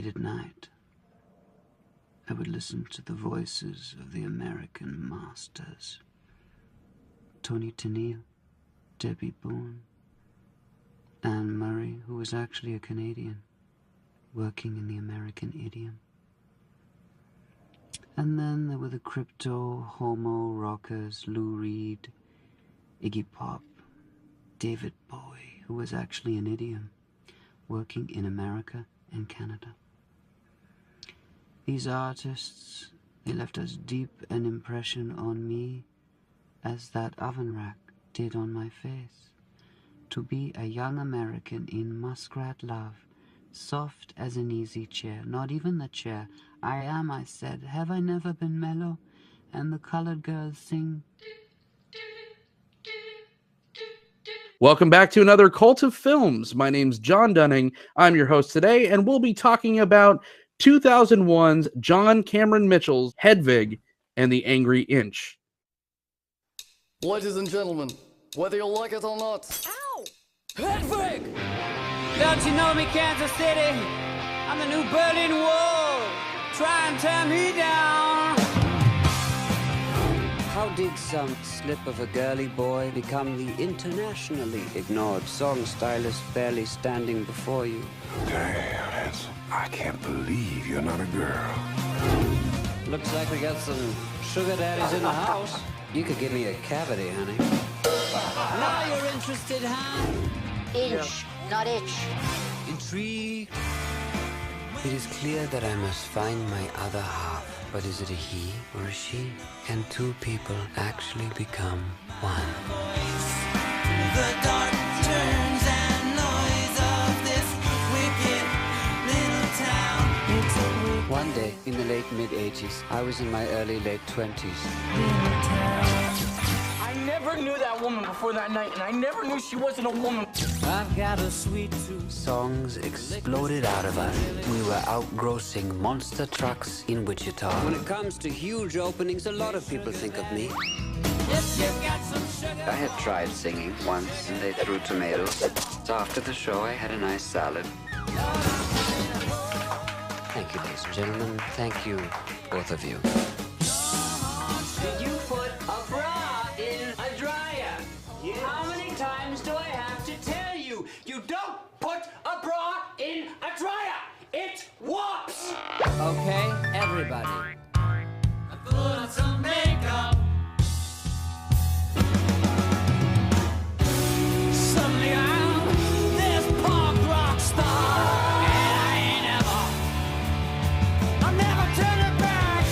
late at night, I would listen to the voices of the American masters. Tony Tennille, Debbie Boone, Anne Murray, who was actually a Canadian, working in the American idiom. And then there were the crypto, homo rockers, Lou Reed, Iggy Pop, David Bowie, who was actually an idiom, working in America and Canada. These artists, they left as deep an impression on me as that oven rack did on my face. To be a young American in muskrat love, soft as an easy chair, not even the chair. I am, I said, have I never been mellow? And the colored girls sing. Welcome back to another Cult of Films. My name's Jon Dunning. I'm your host today, and we'll be talking about 2001's John Cameron Mitchell's Hedwig and the Angry Inch. Ladies and gentlemen, whether you like it or not, Ow! Hedwig! Don't you know me, Kansas City? I'm the new Berlin Wall. Try and tear me down. How did some slip of a girly boy become the internationally ignored song stylist barely standing before you? Damn, I can't believe you're not a girl. Looks like we got some sugar daddies in the house. You could give me a cavity, honey. Now you're interested, huh? Inch, not itch. Intrigued? It is clear that I must find my other half. But is it a he or a she? Can two people actually become one? The dark turns and noise of this wicked little town. One day, in the late mid-80s, I was in my late 20s. I never knew that woman before that night, and I never knew she wasn't a woman. I've got a sweet tooth. Songs exploded out of us. We were outgrossing monster trucks in Wichita. When it comes to huge openings, a lot of people think of me. I had tried singing once, and they threw tomatoes. So after the show, I had a nice salad. Thank you, ladies and gentlemen. Thank you, both of you. Did you put a bra in a dryer? Yes. How many times do I have to tell you? You don't put a bra in a dryer. It warps. Okay, everybody. I put on some makeup. Suddenly I'm this punk rock star. And I ain't ever, I'm never turning back.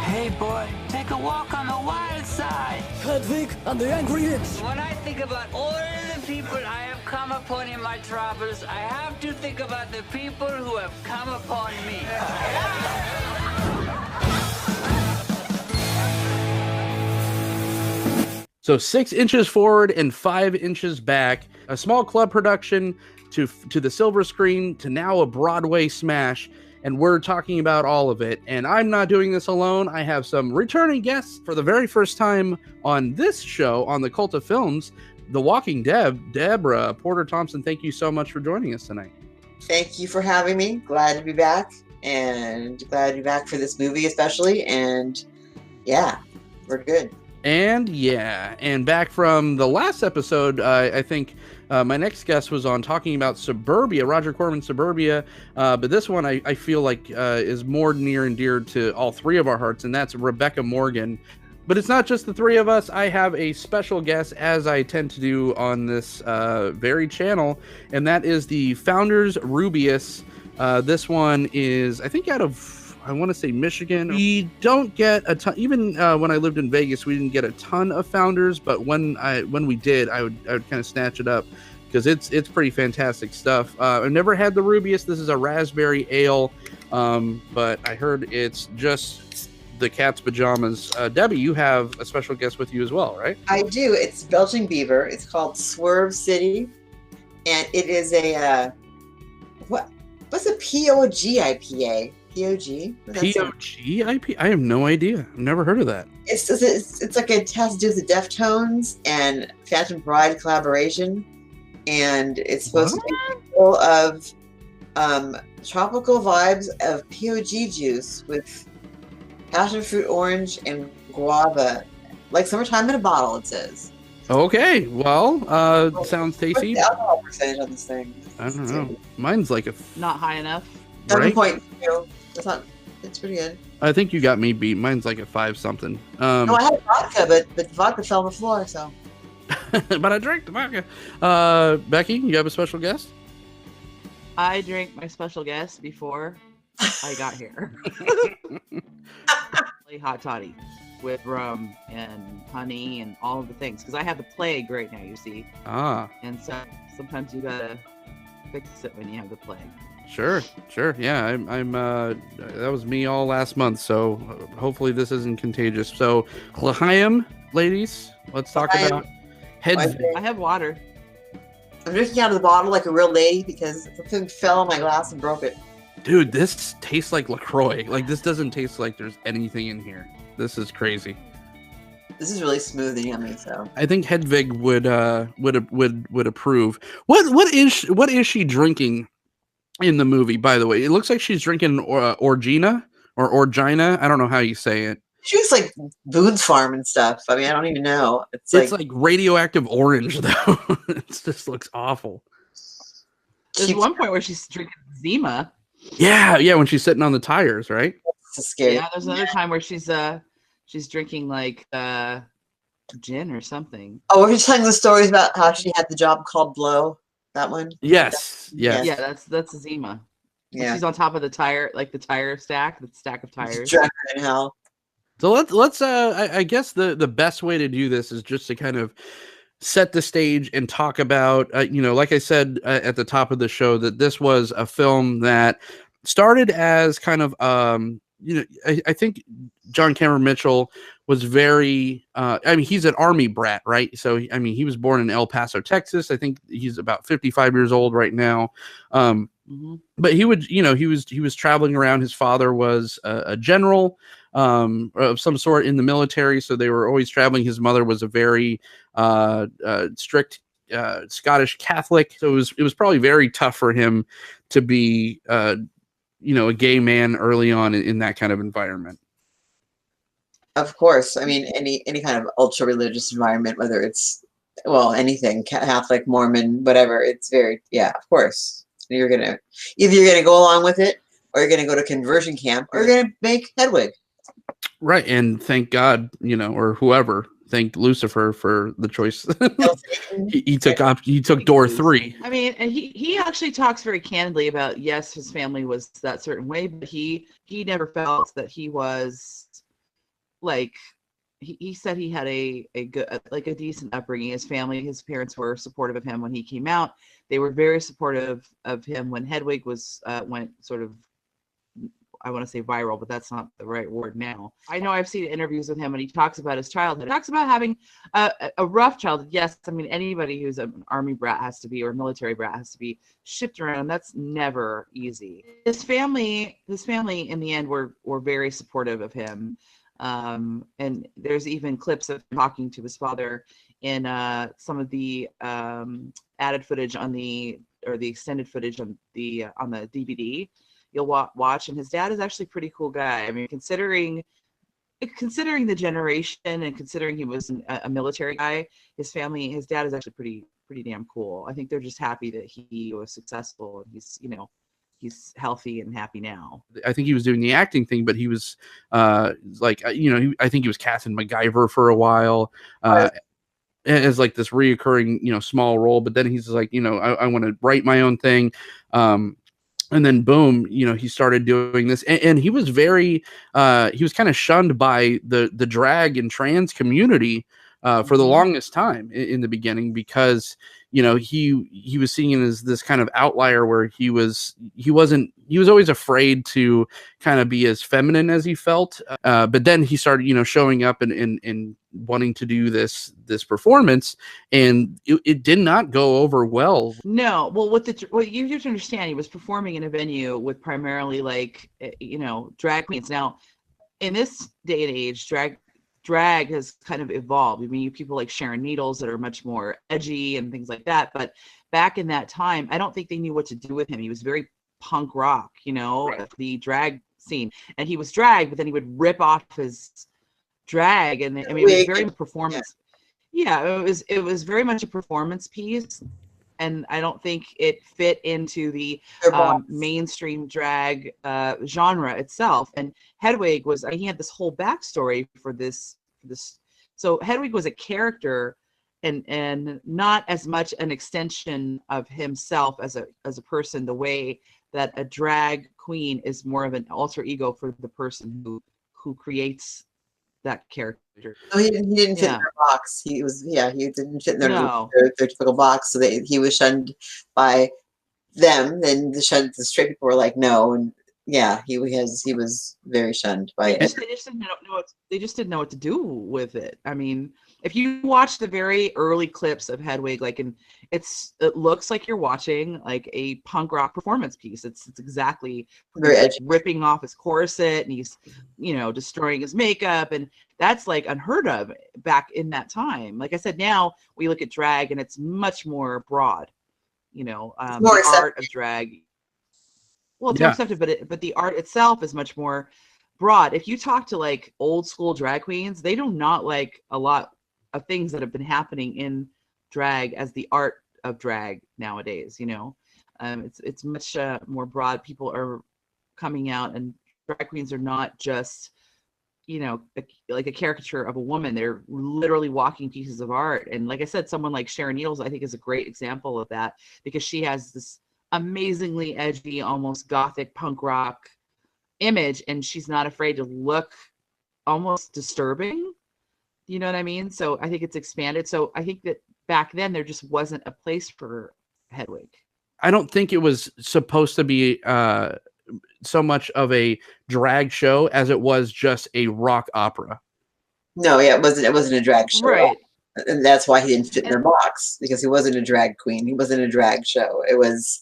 Hey boy, take a walk on the wild side. Hedwig and the Angry Inch! When I think about all the people I have come upon in my travels, I have to think about the people who have come upon me. So 6 inches forward and 5 inches back, a small club production to the silver screen to now a Broadway smash. And we're talking about all of it. And I'm not doing this alone. I have some returning guests for the very first time on this show on the Cult of Films, The Walking Deborah, Porter-Thompson. Thank you so much for joining us tonight. Thank you for having me. Glad to be back, and glad to be back for this movie especially. And yeah, we're good. And back from the last episode, I think my next guest was on talking about Suburbia, Roger Corman's Suburbia, but this one I feel like is more near and dear to all three of our hearts, and that's Rebecca Morgan. But it's not just the three of us. I have a special guest, as I tend to do on this very channel, and that is the Founders Rubius. This one is, I think, out of, I want to say, Michigan. We don't get a ton, even when I lived in Vegas, we didn't get a ton of Founders, but when we did, I would kind of snatch it up because it's pretty fantastic stuff. I've never had the Rubius. This is a raspberry ale, but I heard it's just the cat's pajamas. Debbie, you have a special guest with you as well, right? I do. It's Belgian Beaver. It's called Swerve City, and it is a what's a POG IPA? POG? POG IPA? I have no idea. I've never heard of that. It's like it has to do with the Deftones and Phantom Pride collaboration, and it's supposed to be full of tropical vibes of POG juice with passion fruit orange and guava. Like summertime in a bottle, it says. Okay, well, sounds tasty. What's the alcohol percentage on this thing? I don't know. Mine's like a Not high enough. right? 7.2. That's not. It's pretty good. I think you got me beat. Mine's like a 5 something. No, I had vodka, but the vodka fell on the floor. So. But I drank the vodka. Becky, you have a special guest? I drank my special guest before I got here. Hot toddy with rum and honey and all of the things, because I have the plague right now, you see. And so sometimes you gotta fix it when you have the plague. Sure. Yeah, I'm that was me all last month, so hopefully this isn't contagious. So, L'chaim, ladies, let's talk about Hedwig. I have water. I'm drinking out of the bottle like a real lady because something fell on my glass and broke it. Dude, this tastes like LaCroix. Like, this doesn't taste like there's anything in here. This is crazy. This is really smooth and yummy. So I think Hedwig would approve. What is she drinking in the movie? By the way, it looks like she's drinking Orgina or Orgina. I don't know how you say it. She was like Boone's Farm and stuff. I mean, I don't even know. It's like radioactive orange though. It just looks awful. There's one point where she's drinking Zima. Yeah, when she's sitting on the tires, right? That's scary. Yeah, there's another time where she's drinking like gin or something. Oh, we're just telling the stories about how she had the job called Blow. That one. Yes. Yeah, that's Zima. Yeah. She's on top of the tire, like the tire stack, the stack of tires. Drunk in hell. So let's I guess the best way to do this is just to kind of set the stage and talk about like I said at the top of the show, that this was a film that started as kind of I think John Cameron Mitchell was very he's an Army brat, right? So he was born in El Paso, Texas. I think he's about 55 years old right now. But he was traveling around. His father was a general of some sort in the military, so they were always traveling. His mother was a very strict Scottish Catholic, so it was probably very tough for him to be a gay man early on in that kind of environment. Of course. I mean, any kind of ultra religious environment, whether it's anything, Catholic, Mormon, whatever, it's very, of course. You're gonna go along with it, or you're gonna go to conversion camp, or you're gonna make Hedwig. Right, and thank God, or whoever, thank Lucifer for the choice. he took door 3. I mean, and he actually talks very candidly about, yes, his family was that certain way, but he never felt that he was like, he said he had a good, like a decent upbringing. His family, his parents were supportive of him when he came out. They were very supportive of him when Hedwig went sort of, I want to say viral, but that's not the right word now. I know I've seen interviews with him and he talks about his childhood. He talks about having a rough childhood. Yes, I mean, anybody who's an Army brat has to be, or a military brat has to be shipped around. That's never easy. His family in the end were very supportive of him. And there's even clips of him talking to his father in some of the added footage the extended footage on the DVD. You'll watch, and his dad is actually a pretty cool guy. I mean, considering the generation and considering he was a military guy, his dad is actually pretty damn cool. I think they're just happy that he was successful and he's healthy and happy now. I think he was doing the acting thing, but he was I think he was Captain MacGyver for a while. As like this reoccurring, small role, but then he's like, I want to write my own thing. And then boom, he started doing this, and he was very, he was kind of shunned by the drag and trans community for the longest time in the beginning, because he was seen as this kind of outlier where he was always afraid to kind of be as feminine as he felt. But then he started, showing up and wanting to do this performance, and it did not go over well. No, well, what you have to understand, he was performing in a venue with primarily drag queens. Now, in this day and age, drag drag has kind of evolved. I mean, you have people like Sharon Needles that are much more edgy and things like that. But back in that time, I don't think they knew what to do with him. He was very punk rock, the drag scene. And he was drag, but then he would rip off his drag. And I mean, it was very performance. Yeah, it was very much a performance piece. And I don't think it fit into the mainstream drag genre itself. And Hedwig he had this whole backstory for this. So Hedwig was a character and not as much an extension of himself as a person, the way that a drag queen is more of an alter ego for the person who creates that character. No, he didn't fit in their box. He didn't fit in their typical box. So he was shunned by them. Then the straight people were like, no, and he was very shunned by it. They just didn't know what to do with it. I mean, if you watch the very early clips of Hedwig, it looks like you're watching like a punk rock performance piece. It's exactly very edgy. Ripping off his corset, and he's destroying his makeup, and that's like unheard of back in that time. Like I said, now we look at drag and it's much more broad. More the art of drag. Well, it's more accepted, but the art itself is much more broad. If you talk to like old school drag queens, they do not like a lot of things that have been happening in drag as the art of drag nowadays. It's much more broad. People are coming out, and drag queens are not just like a caricature of a woman. They're literally walking pieces of art. And like I said, someone like Sharon Needles, I think, is a great example of that, because she has this amazingly edgy, almost gothic punk rock image, and she's not afraid to look almost disturbing. You know what I mean? So I think it's expanded. So I think that back then there just wasn't a place for Hedwig. I don't think it was supposed to be so much of a drag show as it was just a rock opera. No, it wasn't a drag show. Right. And that's why he didn't fit in their box, because he wasn't a drag queen. He wasn't a drag show. It was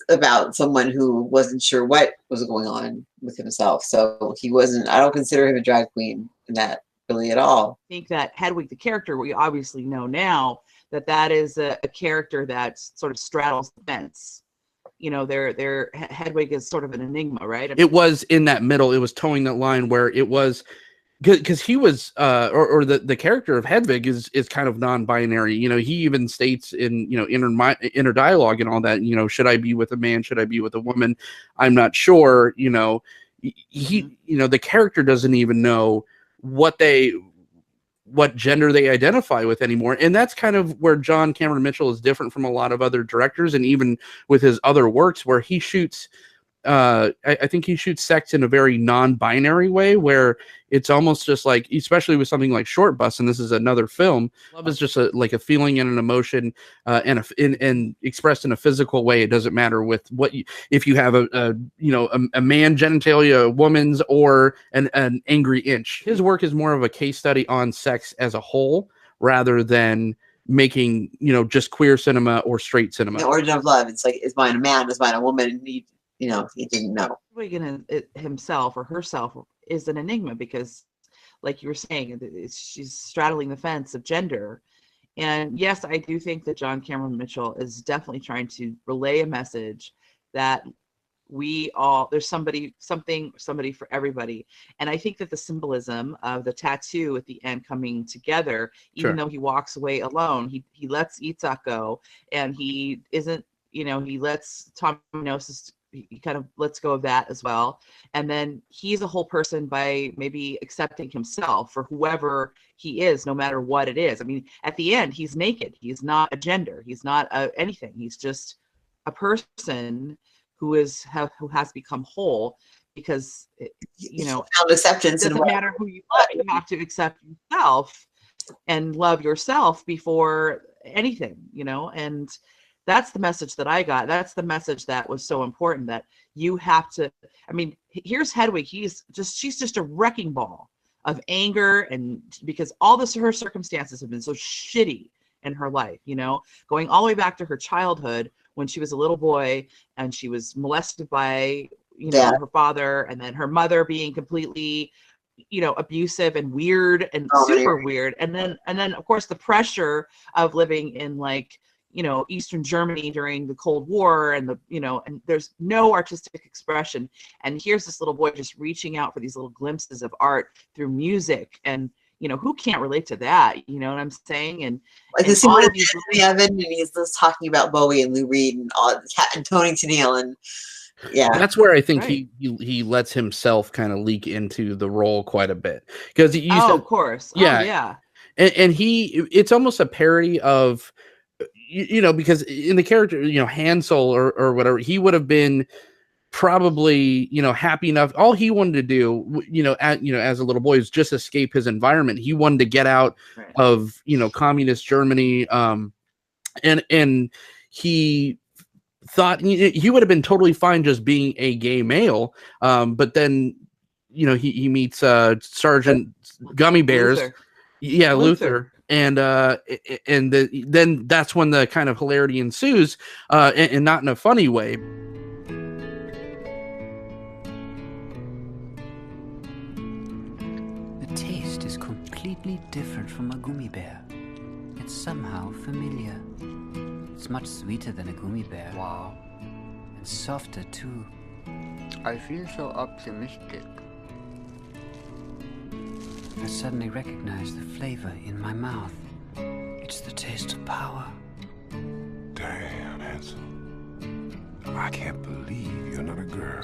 about someone who wasn't sure what was going on with himself. So I don't consider him a drag queen in that really at all. I think that Hedwig, the character, we obviously know now that is a character that sort of straddles the fence. Their Hedwig is sort of an enigma, right? It was in that middle. It was towing that line where it was, because he was or the character of Hedwig is kind of non-binary. He even states in inner dialogue and all that, should I be with a man, should I be with a woman, I'm not sure. He the character doesn't even know what gender they identify with anymore. And that's kind of where John Cameron Mitchell is different from a lot of other directors, and even with his other works, where he shoots I think he shoots sex in a very non-binary way, where it's almost just like, especially with something like Short Bus, and this is another film, love is just like a feeling and an emotion, and expressed in a physical way. It doesn't matter with if you have a man genitalia, a woman's, or an angry inch. His work is more of a case study on sex as a whole, rather than making just queer cinema or straight cinema. The origin of love. It's like, is mine a man? Is mine a woman? He didn't know. Himself or herself is an enigma, because, like you were saying, she's straddling the fence of gender. And yes, I do think that John Cameron Mitchell is definitely trying to relay a message that there's somebody for everybody. And I think that the symbolism of the tattoo at the end coming together, even though he walks away alone, he lets Itzhak go, and he isn't, he lets Tom Gnosis, he kind of lets go of that as well. And then he's a whole person by maybe accepting himself for whoever he is, no matter what it is. I mean, at the end, he's naked. He's not a gender. He's not anything. He's just a person who has become whole, because found acceptance. It doesn't matter who you love. You have to accept yourself and love yourself before anything, and that's the message that I got. That's the message that was so important, that you have to, I mean, here's Hedwig. She's just a wrecking ball of anger, and because her circumstances have been so shitty in her life, going all the way back to her childhood when she was a little boy and she was molested by, her father, and then her mother being completely abusive and weird and super weird. And then of course the pressure of living in like, Eastern Germany during the Cold War and and there's no artistic expression. And here's this little boy just reaching out for these little glimpses of art through music. And, who can't relate to that? You know what I'm saying? And like this scene in the oven, and he's just talking about Bowie and Lou Reed and Tony Tennille, and that's where I think he lets himself kind of leak into the role quite a bit, because of course, and it's almost a parody of because in the character Hansel or whatever, he would have been probably happy enough. All he wanted to do as a little boy is just escape his environment. He wanted to get out of communist Germany, and he thought he would have been totally fine just being a gay male, but then he meets Sergeant Gummy Bears, Luther. And then that's when the kind of hilarity ensues, and not in a funny way. The taste is completely different from a gummy bear. It's somehow familiar. It's much sweeter than a gummy bear. Wow. And softer too. I feel so optimistic. I suddenly recognize the flavor in my mouth. It's the taste of power. Damn, Hansel. I can't believe you're not a girl.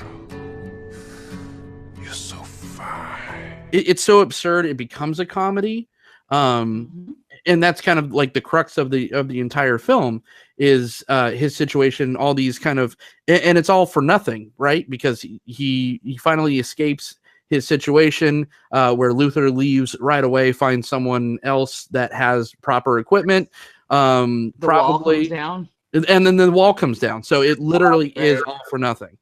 You're so fine. It's so absurd it becomes a comedy. And that's kind of like the crux of the entire film is his situation, all these kind of, and it's all for nothing, right? Because he finally escapes his situation, where Luther leaves right away, finds someone else that has proper equipment. The wall comes down. And then the wall comes down. So it literally is all for nothing.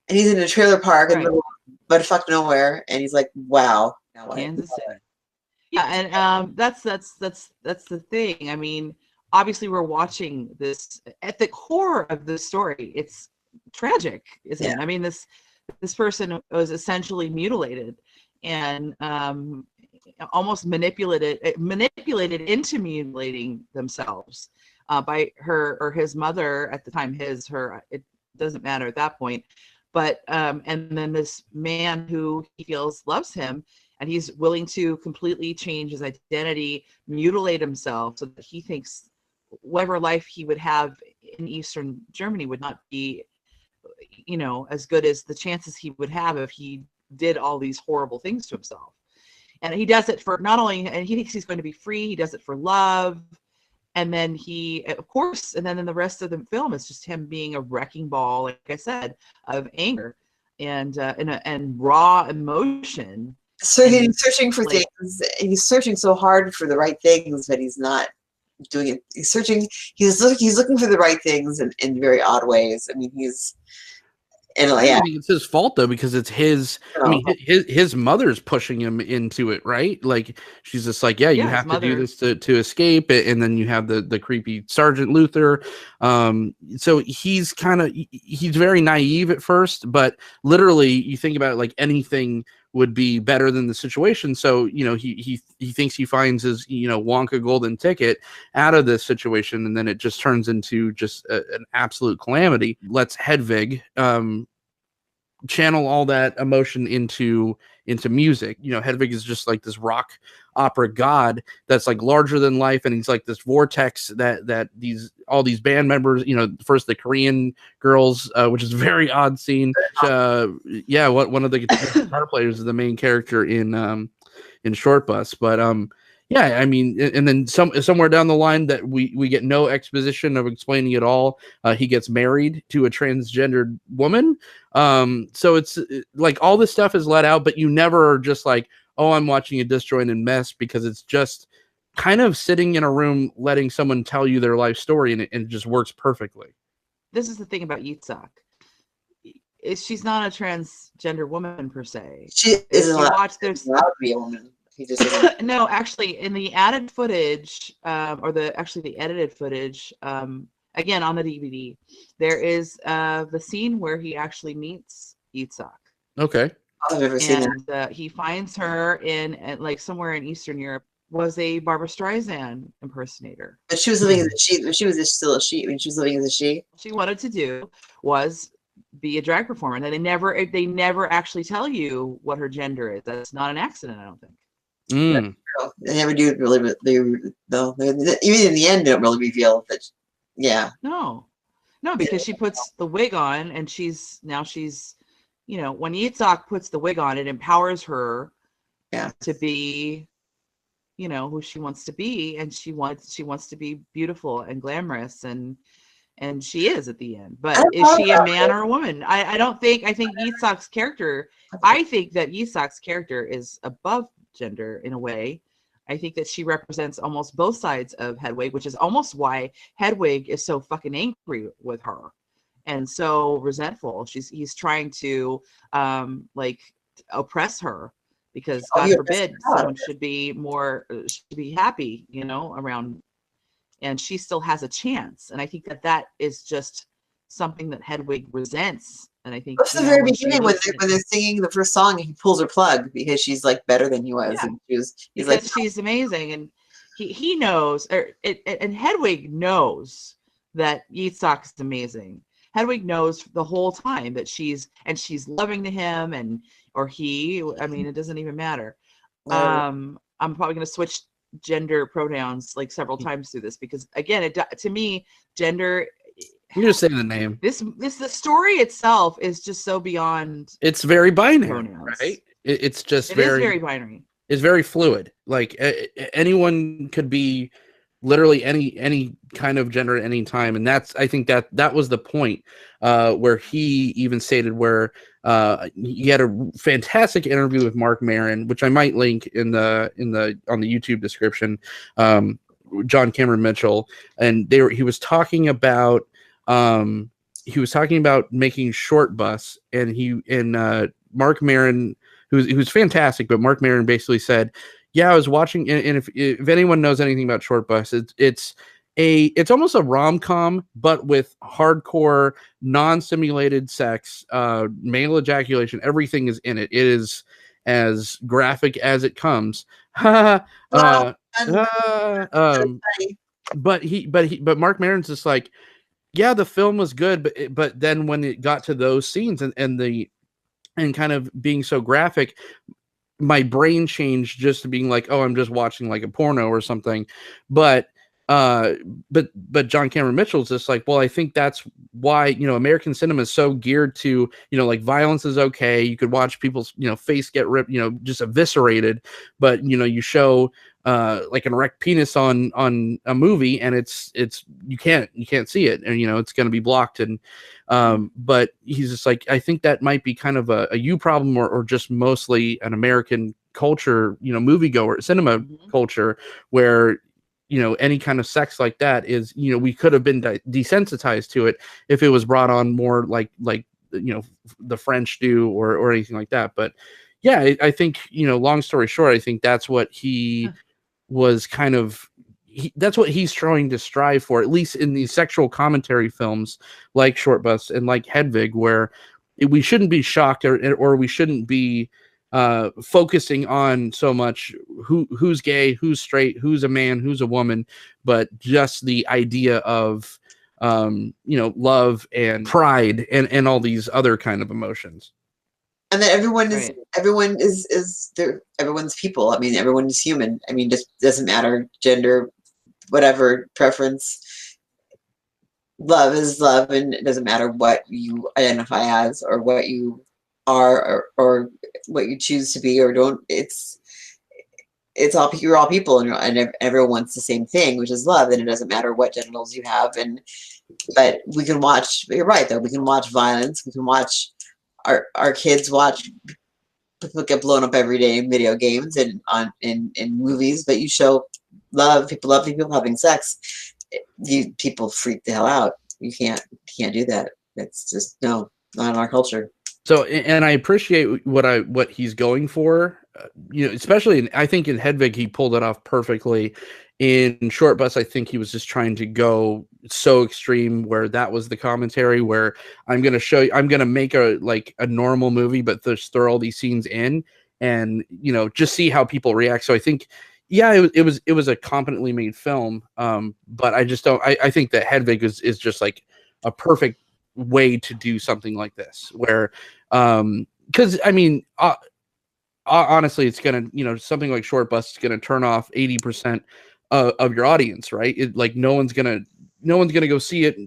And he's in a trailer park in the middle of buttfuck nowhere, and he's like, wow. Kansas City. Yeah, and that's the thing. I mean, obviously we're watching this at the core of the story. It's tragic, isn't it? I mean, this person was essentially mutilated and almost manipulated into mutilating themselves by her or his mother at the time. Her, it doesn't matter at that point. But and then this man who he feels loves him, and he's willing to completely change his identity, mutilate himself, so that he thinks whatever life he would have in Eastern Germany would not be, as good as the chances he would have if he did all these horrible things to himself. And he does it for not only, and he thinks he's going to be free, he does it for love. And then he, of course, and then in the rest of the film, it's just him being a wrecking ball, like I said, of anger and raw emotion. So he's searching for things. He's searching so hard for the right things, but he's not doing it. He's searching. He's looking for the right things in very odd ways. I mean, I think it's his fault though, because it's his. I mean, his mother's pushing him into it, right? Like she's just like, you have to do this to escape it, and then you have the creepy Sergeant Luther. So he's very naive at first, but literally, you think about it, like anything would be better than the situation. So he thinks he finds his Wonka golden ticket out of this situation, and then it just turns into just an absolute calamity. Lets Hedwig channel all that emotion into music. Hedwig is just like this rock opera god that's like larger than life, and he's like this vortex that all these band members, first the Korean girls, which is a very odd scene. One of the guitar players is the main character in Short Bus, but I mean, and then somewhere down the line that we get no exposition of explaining it all. He gets married to a transgendered woman. So it's like all this stuff is let out, but you never are just like, oh, I'm watching a disjointed mess, because it's just kind of sitting in a room, letting someone tell you their life story, and it just works perfectly. This is the thing about Yitzhak. She's not a transgender woman per se. She isn't allowed to be a woman. No, actually, in the added footage, the edited footage, again on the DVD, there is the scene where he actually meets Yitzhak. Okay. I've never seen that. And he finds her in like somewhere in Eastern Europe, was a Barbara Streisand impersonator. But she was living as a she. She was still a she. I mean, she was living as a she. What she wanted to do was be a drag performer, and they never actually tell you what her gender is. That's not an accident, I don't think. They never do really. Though even in the end, they don't really reveal that. Yeah. No, because she puts the wig on, and she's you know, when Yitzhak puts the wig on, it empowers her to be, you know, who she wants to be, and she wants to be beautiful and glamorous, and she is at the end. But is she a man or a woman? I think Yitzhak's character, I think that Yitzhak's character is above gender in a way. I think that she represents almost both sides of Hedwig, which is almost why Hedwig is so fucking angry with her and so resentful. He's trying to like oppress her, because God forbid someone should be happy, you know, around, and she still has a chance. And I think that is just something that Hedwig resents. And I think that's the very beginning when they're singing the first song, and he pulls her plug because she's like better than he was, and he's like, she's amazing, and he knows, and Hedwig knows that Yitzhak is amazing. Hedwig knows the whole time that she's loving to him, or he. I mean, it doesn't even matter. I'm probably going to switch gender pronouns like several times through this, because again, to me, gender. You just say the name. The story itself is just so beyond. It's very binary, pronouns. Right? It's just it is very binary. It's very fluid. Like anyone could be literally any kind of gender at any time, and I think that was the point where he even stated where he had a fantastic interview with Mark Maron, which I might link on the YouTube description. John Cameron Mitchell, and he was talking about making Short Bus, and Mark Maron, who's fantastic, but Mark Maron basically said, yeah, I was watching, and if anyone knows anything about Short Bus, it's almost a rom-com, but with hardcore, non-simulated sex, male ejaculation. Everything is in it. It is as graphic as it comes. But Mark Maron's just like, yeah, the film was good, but then when it got to those scenes and kind of being so graphic, my brain changed just to being like, oh, I'm just watching like a porno or something. But John Cameron Mitchell's just like, well, I think that's why, you know, American cinema is so geared to, you know, like violence is okay. You could watch people's, you know, face get ripped, you know, just eviscerated, but you know, you show like an erect penis on a movie, and it's you can't see it, and you know it's going to be blocked. And but he's just like, I think that might be kind of a you problem, or just mostly an American culture, you know, moviegoer cinema culture, where you know any kind of sex like that is, you know, we could have been desensitized to it if it was brought on more like you know the French do or anything like that. But yeah, I think, you know, long story short, I think that's what he was kind of, that's what he's trying to strive for, at least in these sexual commentary films like Short Bus and like Hedwig, where we shouldn't be shocked or we shouldn't be focusing on so much who's gay, who's straight, who's a man, who's a woman, but just the idea of you know, love and pride and all these other kind of emotions. And that everyone is everyone's people. I mean, everyone is human. I mean, just doesn't matter gender, whatever preference. Love is love, and it doesn't matter what you identify as or what you are or what you choose to be or don't. It's all, you're all people, and everyone wants the same thing, which is love. And it doesn't matter what genitals you have. But we can watch. You're right, though. We can watch violence. We can watch. Our kids watch people get blown up every day in video games and in movies, but you show love, people loving people having sex, people freak the hell out. You can't do that. It's just not in our culture. So, and I appreciate what he's going for, you know, especially I think in Hedwig he pulled it off perfectly In Short Bus, I think he was just trying to go so extreme where that was the commentary where I'm going to make a normal movie, but just throw all these scenes in and, just see how people react. So I think, yeah, it was a competently made film. But I just don't, I think that Hedwig is just like a perfect way to do something like this where, cause I mean, honestly, it's going to, something like Short Bus is going to turn off 80% of your audience, right? No one's gonna go see it,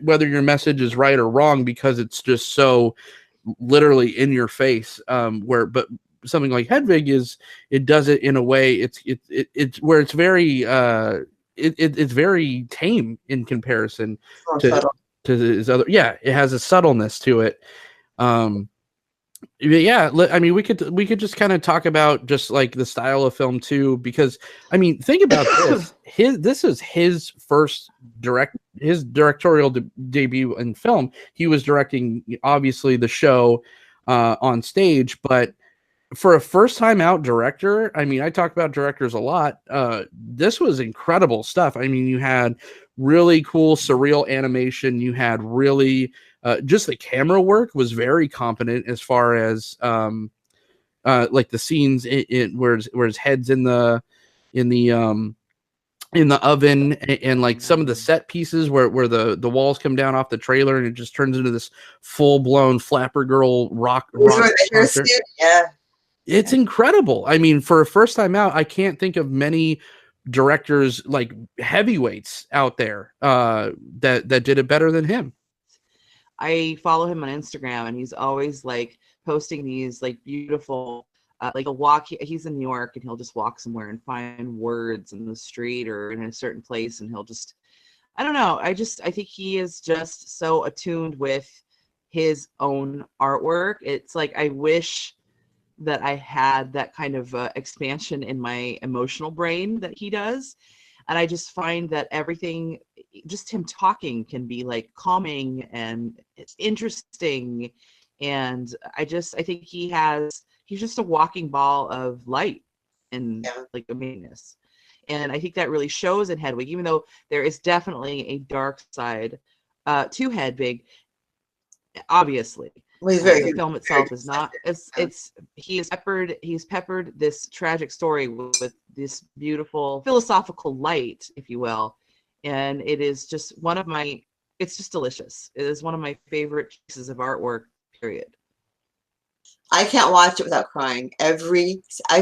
whether your message is right or wrong, because it's just so literally in your face. But something like Hedwig it does it in a way it's where it's very it's very tame in comparison to his other. Yeah, it has a subtleness to it. Yeah, I mean, we could just kind of talk about just like the style of film too, because I mean, think about this. This is his first directorial debut in film. He was directing, obviously, the show on stage, but for a first time out director, I mean, I talk about directors a lot. This was incredible stuff. I mean, you had really cool surreal animation. You had really just the camera work was very competent as far as like the scenes where his head's in the oven, and like some of the set pieces where the walls come down off the trailer and it just turns into this full blown Flapper Girl rock concert. Yeah, it's incredible. I mean, for a first time out, I can't think of many directors like heavyweights out there that did it better than him. I follow him on Instagram, and he's always like posting these like beautiful, like a walk. He's in New York, and he'll just walk somewhere and find words in the street or in a certain place, and he'll just, I don't know. I think he is just so attuned with his own artwork. It's like I wish that I had that kind of expansion in my emotional brain that he does. And I just find that everything, just him talking, can be like calming and it's interesting. And I think he's just a walking ball of light and like amazingness. And I think that really shows in Hedwig, even though there is definitely a dark side to Hedwig, obviously. Well, he's very the film itself is not. He's peppered this tragic story with this beautiful philosophical light, if you will, and it is just it's just delicious. It is one of my favorite pieces of artwork. Period. I can't watch it without crying. I've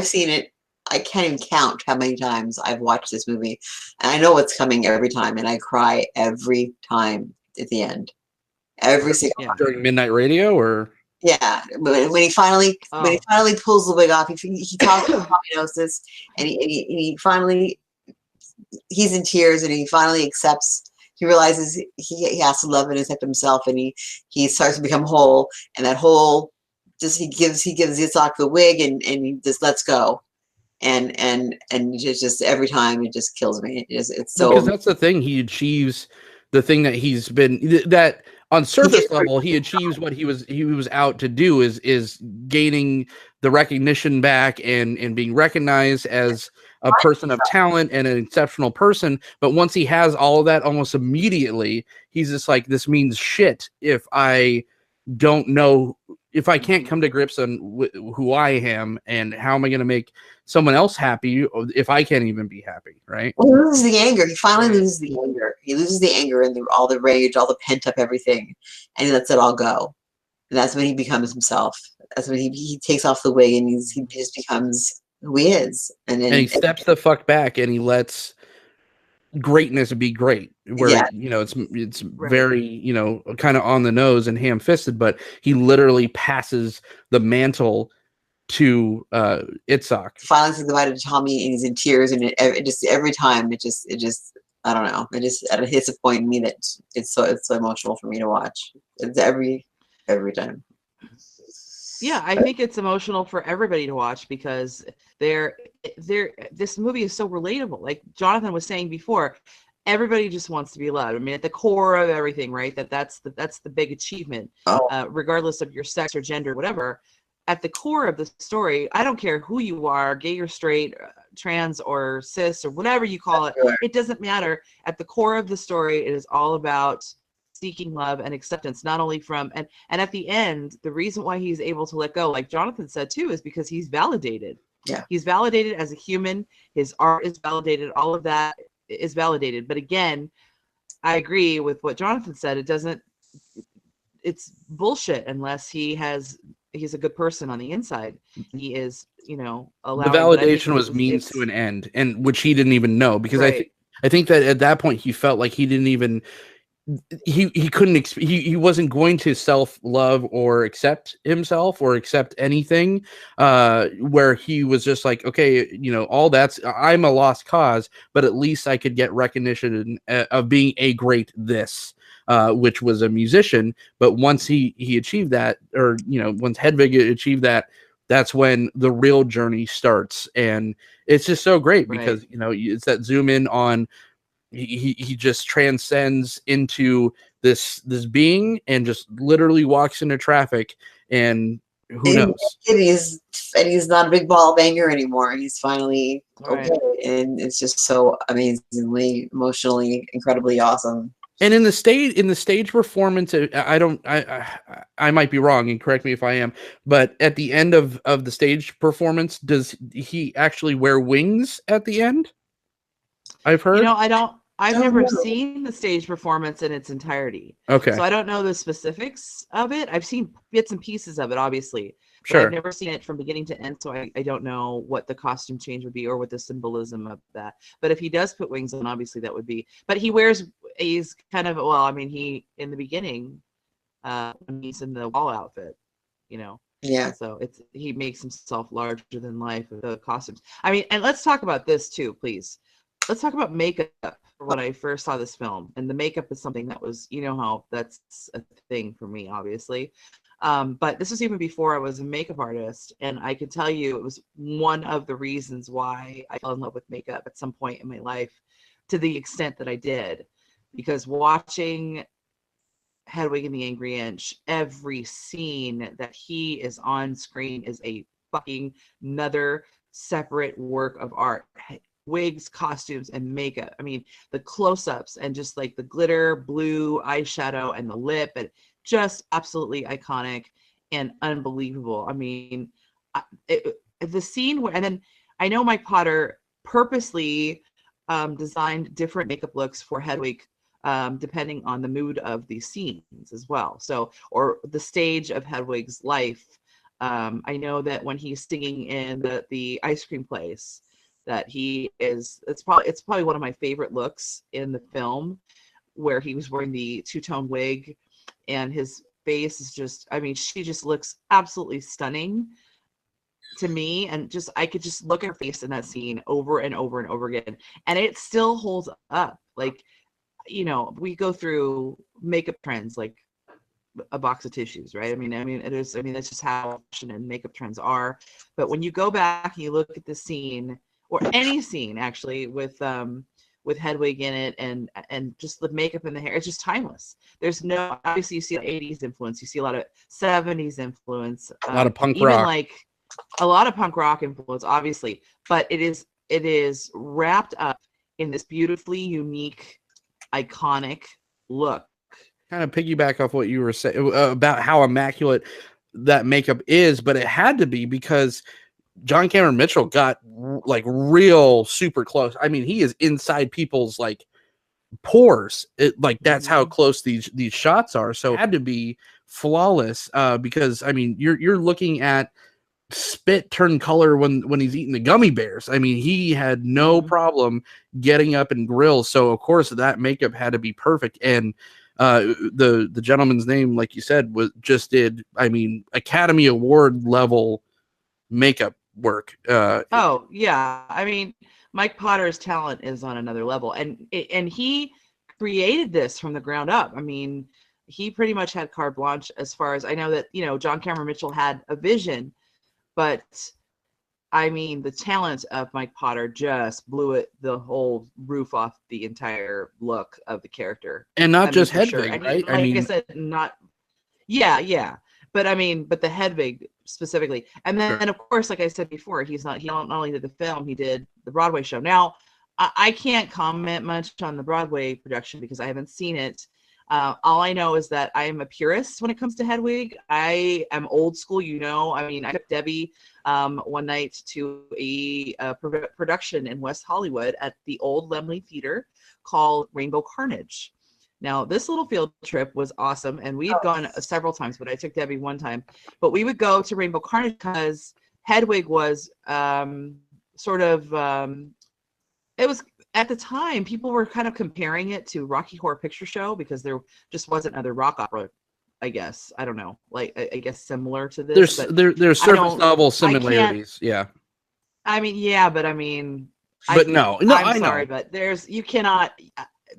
seen it. I can't even count how many times I've watched this movie, and I know what's coming every time, and I cry every time at the end. Every single time. During Midnight Radio, or when he finally pulls the wig off, he talks about prognosis, and he finally he's in tears, and he finally accepts. He realizes he has to love and accept himself, and he starts to become whole, and that whole he gives Yitzhak the wig, and he just lets go, and just every time it just kills me. It's so, because that's the thing, he achieves the thing that he's been that. On surface level, he achieves what he was out to do, is gaining the recognition back and being recognized as a person of talent and an exceptional person. But once he has all of that, almost immediately, he's just like, this means shit if I don't know, if I can't come to grips on who I am, and how am I going to make someone else happy if I can't even be happy, right? Well, he loses the anger. He finally loses the anger. He loses the anger and all the rage, all the pent up everything, and he lets it all go. And that's when he becomes himself. That's when he takes off the wig, and he just becomes who he is. And then he steps the fuck back, and he lets greatness be great, where it's very kind of on the nose and ham-fisted, but he literally passes the mantle to Yitzhak. Finally says goodbye to Tommy, and he's in tears, and it just every time it just I don't know, it hits a point in me that it's so emotional for me to watch. It's every time. Yeah, I think it's emotional for everybody to watch, because this movie is so relatable. Like Jonathan was saying before, everybody just wants to be loved. I mean, at the core of everything, right? That's the big achievement, regardless of your sex or gender, whatever. At the core of the story, I don't care who you are, gay or straight, trans or cis or whatever you call it. Sure. It doesn't matter. At the core of the story, it is all about seeking love and acceptance, not only from and at the end, the reason why he's able to let go, like Jonathan said too, is because he's validated. Yeah. He's validated as a human. His art is validated. All of that is validated. But again, I agree with what Jonathan said. It's bullshit unless he's a good person on the inside. He is, The allowing. validation was means to an end, and which he didn't even know, because Right. I think that at that point he felt like he didn't even he couldn't he wasn't going to self-love or accept himself or accept anything, where he was just like, okay, all that's, I'm a lost cause, but at least I could get recognition of being a great this, which was a musician. But once he achieved that, or once Hedwig achieved that, that's when the real journey starts. And it's just so great because it's that zoom in on he just transcends into this being and just literally walks into traffic, and who knows? And he's not a big ball banger anymore. He's finally okay, and it's just so amazingly, emotionally, incredibly awesome. And in the stage performance, I might be wrong, and correct me if I am, but at the end of the stage performance, does he actually wear wings at the end? I've heard. I've never seen the stage performance in its entirety. Okay. So I don't know the specifics of it. I've seen bits and pieces of it, obviously. But Sure. I've never seen it from beginning to end, so I don't know what the costume change would be or what the symbolism of that. But if he does put wings on, obviously that would be. But he's kind of, he, in the beginning, he's in the wall outfit, Yeah. So he makes himself larger than life with the costumes. And let's talk about this too, please. Let's talk about makeup. When I first saw this film, and the makeup is something that was, how that's a thing for me, obviously. But this was even before I was a makeup artist, and I could tell you it was one of the reasons why I fell in love with makeup at some point in my life, to the extent that I did, because watching Hedwig and the Angry Inch, every scene that he is on screen is a fucking another separate work of art. Wigs, costumes, and makeup. The close-ups and just like the glitter blue eyeshadow and the lip, and just absolutely iconic and unbelievable. The scene where, and then I know Mike Potter purposely designed different makeup looks for Hedwig, depending on the mood of the scenes as well. So, or the stage of Hedwig's life. I know that when he's singing in the ice cream place, that it's probably one of my favorite looks in the film, where he was wearing the two-tone wig and his face is just, she just looks absolutely stunning to me, and I could just look at her face in that scene over and over and over again, and it still holds up. We go through makeup trends like a box of tissues, right? That's just how fashion and makeup trends are. But when you go back and you look at the scene, or any scene actually, with Hedwig in it, and just the makeup and the hair, it's just timeless. There's no, obviously you see 80s influence, you see a lot of 70s influence, a lot of punk even rock, like a lot of punk rock influence, obviously, but it is wrapped up in this beautifully unique, iconic look. Kind of piggyback off what you were saying about how immaculate that makeup is, but it had to be because John Cameron Mitchell got like real super close. He is inside people's like pores. That's how close these shots are. So it had to be flawless, because you're looking at spit turn color when he's eating the gummy bears. He had no problem getting up and grill. So of course that makeup had to be perfect. And the gentleman's name, like you said, did Academy Award level makeup work. Mike Potter's talent is on another level, and he created this from the ground up. He pretty much had carte blanche, as far as I know. That John Cameron Mitchell had a vision, but the talent of Mike Potter just blew the whole roof off the entire look of the character, and not just Hedwig, sure. right? I said, not, yeah. but I mean, but the Hedwig specifically, and then Sure. and of course, like I said before, he not only did the film, he did the Broadway show. Now, I can't comment much on the Broadway production because I haven't seen it. All I know is that I am a purist when it comes to Hedwig. I am old school, you know. I mean, I took Debbie one night to a production in West Hollywood at the old Laemmle Theater called Rainbow Carnage. Now, this little field trip was awesome, and we've gone several times, but I took Debbie one time. But we would go to Rainbow Carnage because Hedwig was it was, at the time, people were kind of comparing it to Rocky Horror Picture Show because there just wasn't another rock opera, I guess. I don't know, like I guess similar to this. There's surface level similarities, yeah. I mean, yeah, but I mean, but I'm sorry, but you cannot.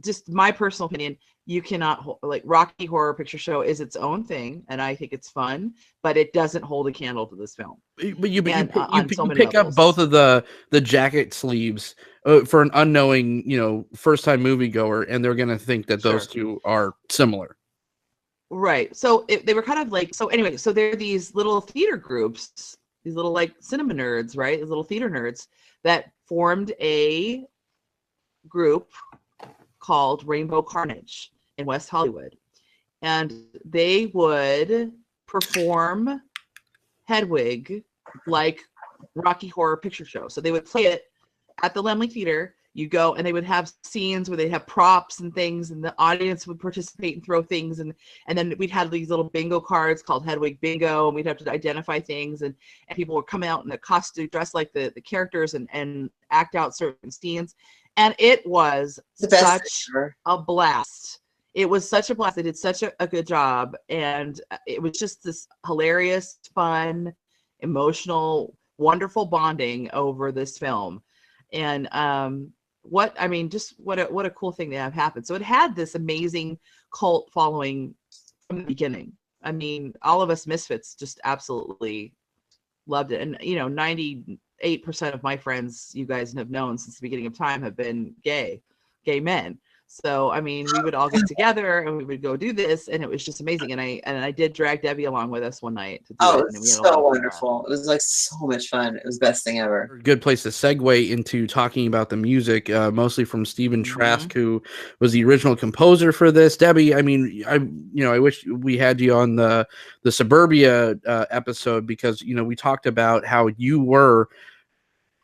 Just my personal opinion, you cannot, like, Rocky Horror Picture Show is its own thing, and I think it's fun, but it doesn't hold a candle to this film. But you pick up both of the jacket sleeves for an unknowing, first time moviegoer, and they're gonna think that those two are similar. Right. So they were kind of like, so anyway, so there are these little theater groups, these little like cinema nerds, right? These little theater nerds that formed a group called Rainbow Carnage in West Hollywood. And they would perform Hedwig like Rocky Horror Picture Show. So they would play it at the Laemmle Theater. You go, and they would have scenes where they'd have props and things, and the audience would participate and throw things, and then we'd have these little bingo cards called Hedwig Bingo, and we'd have to identify things, and people would come out in a costume dressed like the characters and act out certain scenes. And it was such a blast. It was such a blast. They did such a good job. And it was just this hilarious, fun, emotional, wonderful bonding over this film. And what a cool thing to have happen. So it had this amazing cult following from the beginning. I mean, all of us misfits just absolutely loved it. And, 98% of my friends, you guys have known since the beginning of time, have been gay men. So, I mean, we would all get together and we would go do this, and it was just amazing. And I did drag Debbie along with us one night to do it. It was so wonderful. It was like so much fun. It was the best thing ever. Good place to segue into talking about the music, mostly from Stephen Trask, who was the original composer for this. Debbie, I mean, I wish we had you on the Suburbia episode, because we talked about how you were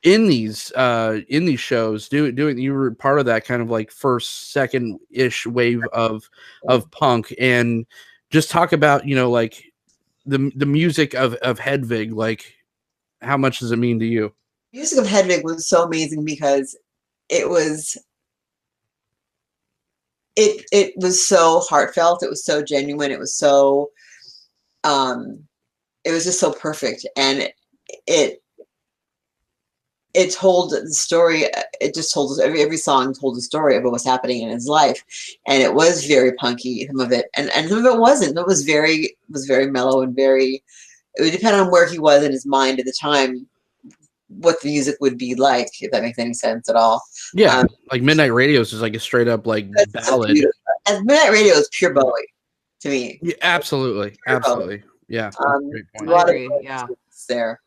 in these shows doing you were part of that kind of like first second-ish wave of punk, and just talk about like the music of Hedwig. Like, how much does it mean to you? Music of Hedwig was so amazing because it was so heartfelt, it was so genuine, it was so it was just so perfect, and it told the story. It just told us, every song told a story of what was happening in his life, and it was very punky, some of it, and some of it wasn't. It was very mellow and very. It would depend on where he was in his mind at the time, what the music would be like, if that makes any sense at all. Yeah, like Midnight Radio is like a straight up like ballad. And Midnight Radio is pure Bowie to me. Yeah, absolutely, absolutely. Yeah, great point. A lot of there.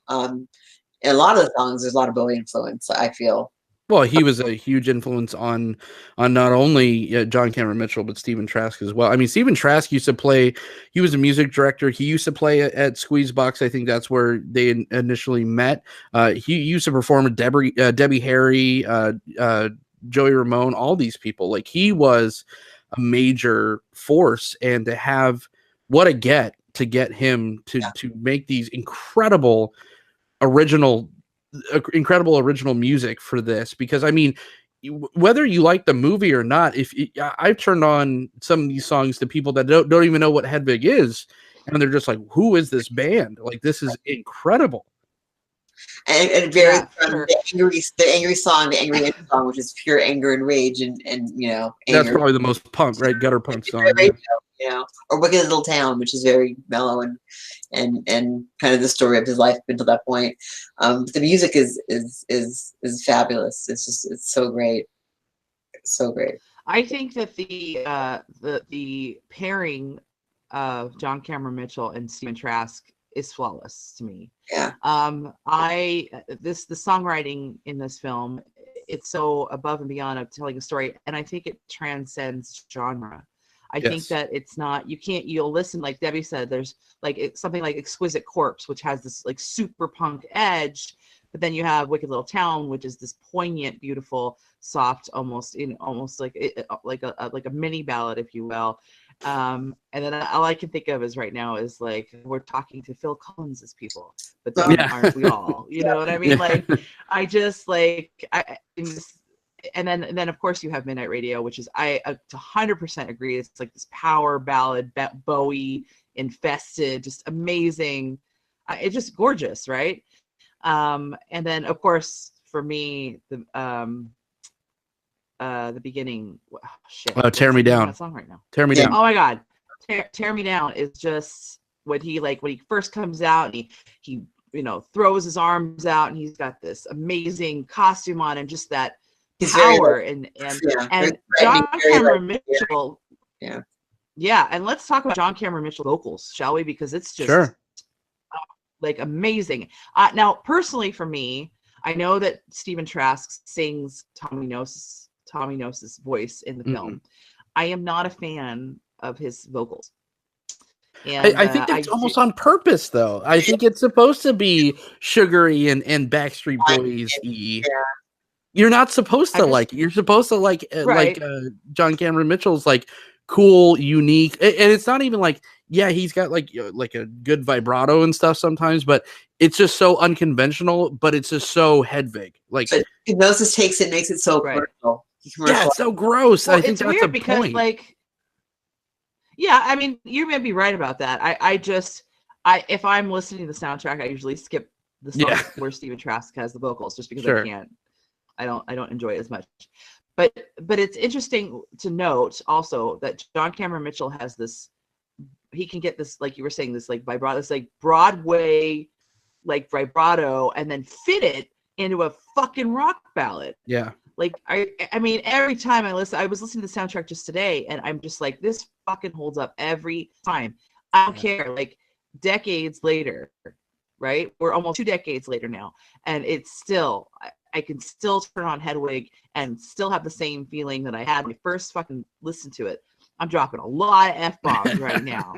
In a lot of the songs, there's a lot of Bowie influence, I feel. Well, he was a huge influence on not only John Cameron Mitchell, but Stephen Trask as well. I mean, Stephen Trask used to play, he was a music director. He used to play at Squeezebox. I think that's where they initially met. He used to perform with Debbie Harry, Joey Ramone, all these people. Like, he was a major force, and to have to get him to make these incredible original music for this, because I mean, whether you like the movie or not, I've turned on some of these songs to people that don't even know what Hedwig is, and they're just like, who is this band? Like, this is incredible. And very the angry song, the angry end song, which is pure anger and rage, and anger. That's probably the most punk, right? Gutter punk song. Or Wicked Little Town, which is very mellow and kind of the story of his life until that point. The music is fabulous. It's so great. It's so great. I think that the pairing of John Cameron Mitchell and Stephen Trask is flawless to me. Yeah. The songwriting in this film, it's so above and beyond of telling a story, and I think it transcends genre. I think that it's not, you'll listen, like Debbie said, there's like something like Exquisite Corpse, which has this like super punk edge, but then you have Wicked Little Town, which is this poignant, beautiful, soft, almost like a mini ballad, if you will. And then all I can think of is right now is like we're talking to Phil Collins's people, but then aren't we all? You know what I mean? Like I just and then of course you have Midnight Radio, which is I 100% agree. It's like this power ballad, Bowie infested, just amazing. It's just gorgeous, right? And then of course for me the beginning. Oh, shit. Tear Me Down. That song right now. Tear Me Down. Oh my God, Tear Me Down is just when he first comes out and he throws his arms out and he's got this amazing costume on and just that power and John Cameron Mitchell. Yeah, and let's talk about John Cameron Mitchell vocals, shall we? Because it's just like amazing. Now, personally, for me, I know that Stephen Trask sings Tommy Knows' voice in the film. I am not a fan of his vocals. And, I think that's almost on purpose, though. I think it's supposed to be sugary and Backstreet Boys-y. You're not supposed to you're supposed to like John Cameron Mitchell's like cool, unique, and it's not even like he's got like a good vibrato and stuff sometimes, but it's just so unconventional. But it's just so Hedwig. Like Hypnosis takes it, makes it so commercial. Yeah, it's so gross. Well, I think it's that's weird a because point. I mean, you may be right about that. If I'm listening to the soundtrack, I usually skip the song where Stephen Trask has the vocals, just because I don't enjoy it as much. But it's interesting to note also that John Cameron Mitchell has this. He can get this, like you were saying, this like vibrato, this like Broadway like vibrato, and then fit it into a fucking rock ballad. Yeah. Like I mean, every time I was listening to the soundtrack just today, and I'm just like, this fucking holds up every time. I don't care. Like decades later, right? We're almost 2 decades later now, and it's still. I can still turn on Hedwig and still have the same feeling that I had when I first fucking listened to it. I'm dropping a lot of F-bombs right now.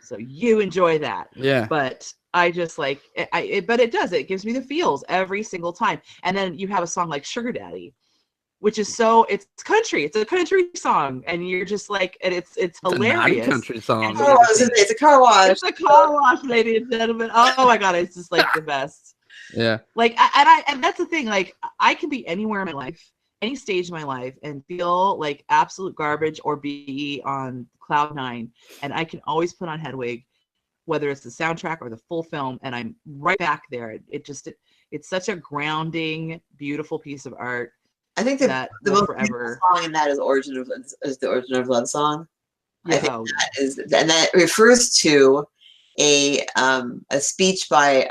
So you enjoy that. Yeah. But I just but it gives me the feels every single time. And then you have a song like Sugar Daddy, which is it's country. It's a country song. And you're just like, and it's hilarious. A country song. It's a car wash. It's a car wash, ladies and gentlemen. Oh my God. It's just like the best. Yeah. Like, and that's the thing. Like, I can be anywhere in my life, any stage of my life, and feel like absolute garbage or be on cloud 9, and I can always put on Hedwig, whether it's the soundtrack or the full film, and I'm right back there. It's such a grounding, beautiful piece of art. I think that the most beautiful song in that is the Origin of Love song. Yeah. I think and that refers to a speech by